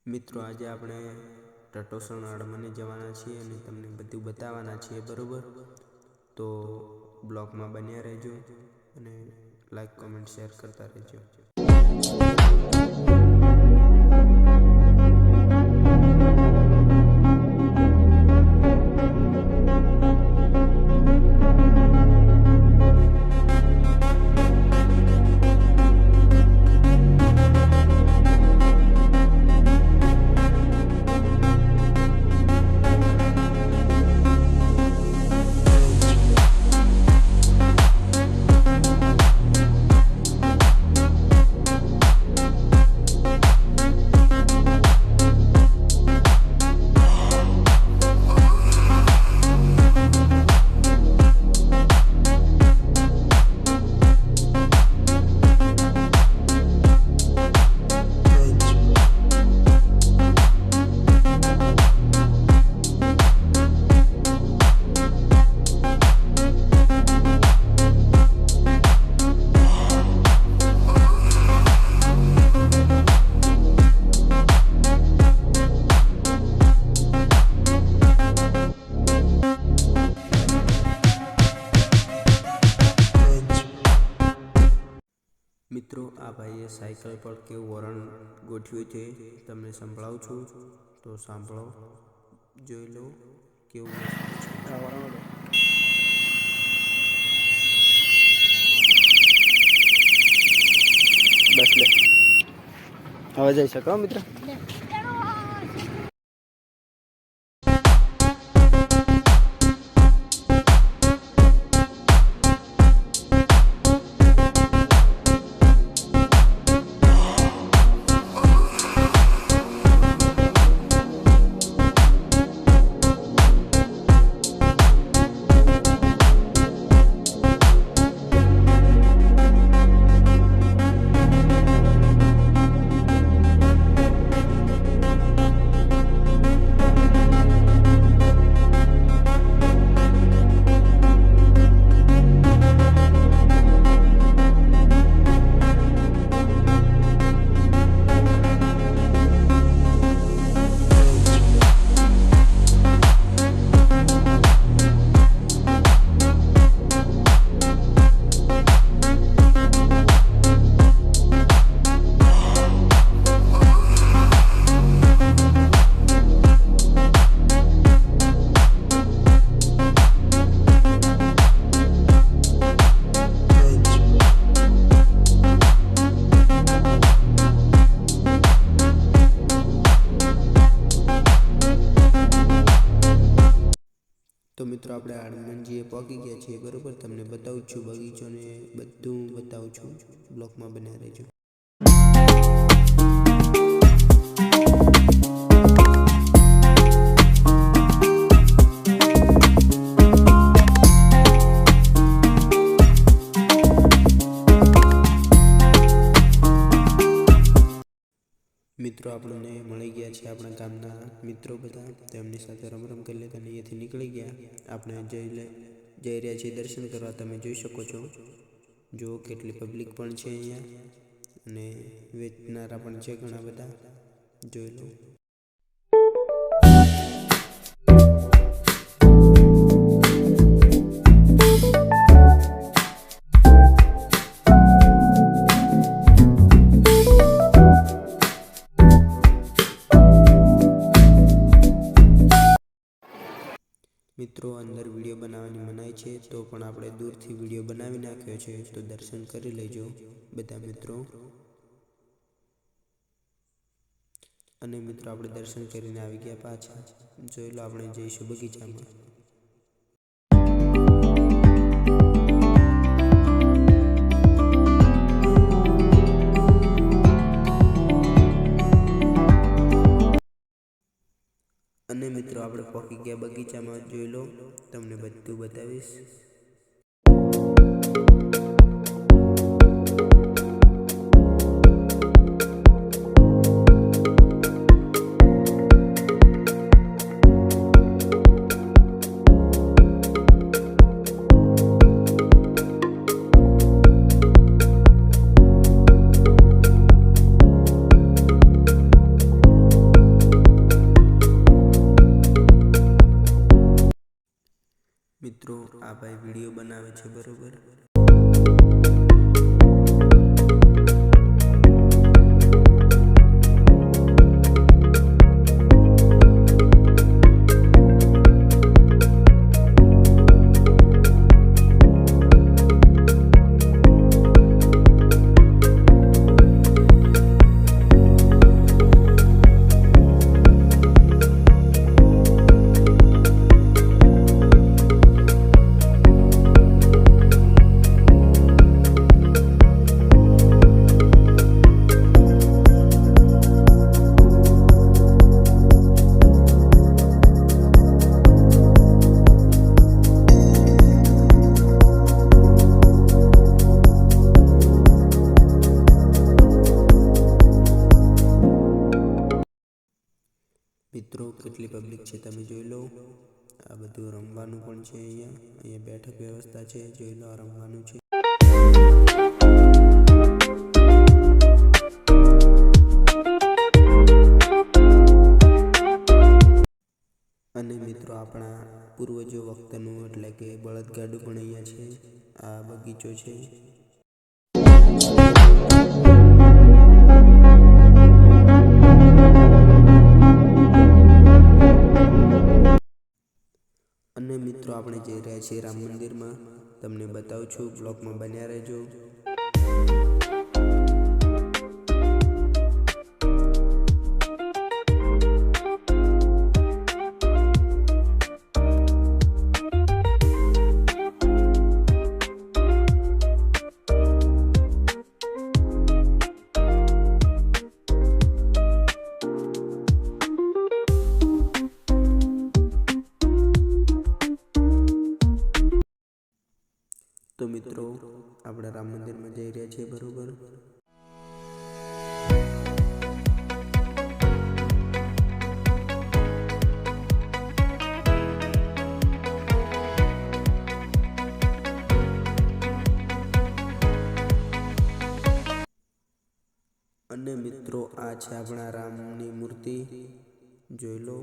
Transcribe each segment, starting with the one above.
મિત્રો આજે આપણે ટટોસણ આડમને જવાના છીએ અને તમને બધું બતાવવાના છીએ, બરોબર? તો બ્લોગમાં બન્યા રહેજો અને લાઈક કોમેન્ટ શેર કરતા રહેજો. મિત્રો, આ ભાઈએ સાયકલ પર કેવું વરણ ગોઠવ્યું છે તમને સંભળાવું છું, તો સાંભળો, જોઈ લો કેવું બસ લે હવે જઈ શકો મિત્ર. તો મિત્રો, આપણે આડમનજીએ પહોંચી ગયા છીએ, બરોબર? તમને બતાવું છું બગીચો ને બધું બતાવું છું, બ્લોકમાં બન્યા રહેજો. મિત્રો, આપણને મળી ગયા છે આપણા ગામના મિત્રો બધા, તો એમની સાથે રમ કરી લેતા અને અહીંયાથી નીકળી ગયા. આપણે જઈ રહ્યા છીએ દર્શન કરવા, તમે જોઈ શકો છો. જો કેટલી પબ્લિક પણ છે અહીંયા અને વેચનારા પણ છે ઘણા બધા, જોઈ લો. મિત્રો, અંદર વિડીયો બનાવવાની મનાઈ છે, તો પણ આપણે દૂરથી વિડીયો બનાવી નાખ્યો છે, તો દર્શન કરી લેજો બધા મિત્રો. અને મિત્રો, આપણે દર્શન કરીને આવી ગયા પાછા. જોઈ લો, આપણે જઈશું બગીચામાં. અને મિત્રો, આપણે પહોંચી ગયા બગીચામાં, જોઈ લો, તમને બધું બતાવીશ. વિડીયો બનાવે છે, બરોબર. મિત્રો કેટલી પબ્લિક છે તમે જોઈ લો. આ બધું રમવાનું પણ છે. અહીંયા બેઠક વ્યવસ્થા છે, જોઈ લો. આ રમવાનું છે. અને મિત્રો આપણા પૂર્વજો વખતનું એટલે કે બળદગાડું પણ અહીંયા છે. આ બગીચો છે. અને મિત્રો આપણે જઈ રહ્યા છીએ રામ મંદિરમાં. તમને બતાવું છું, બ્લોગમાં બન્યા રહેજો. તો મિત્રો આપણે રામ મંદિરમાં જઈ રહ્યા છીએ, બરોબર. અને મિત્રો આ છે આપણા રામની મૂર્તિ, જોઈ લો.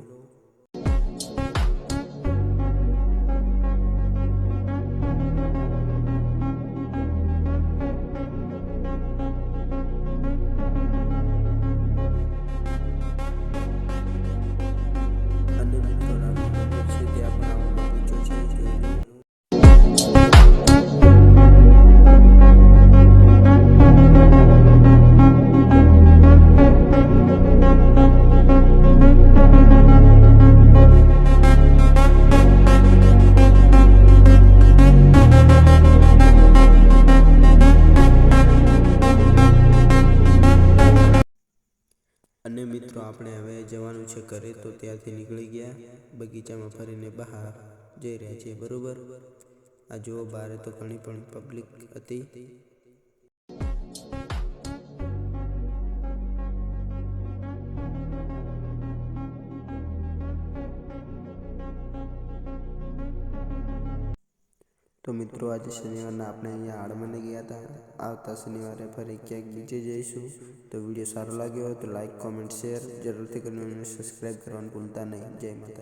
અને મિત્રો આપણે હવે જવાનું છે ઘરે, તો ત્યાંથી નીકળી ગયા. બગીચામાં ફરીને બહાર જઈ રહ્યા છીએ, બરોબર. આ જુઓ, બહાર તો ઘણી પણ પબ્લિક હતી. તો મિત્રો આજે શનિવારના આપણે અહીંયા આડમને ગયા હતા. આવતા શનિવારે ફરી ક્યાંક બીજે જઈશું. તો વિડીયો સારો લાગ્યો હોય તો લાઈક, કોમેન્ટ, શેર જરૂરથી કરીને સબસ્ક્રાઈબ કરવાનું ભૂલતા નહીં. જય માતાજી.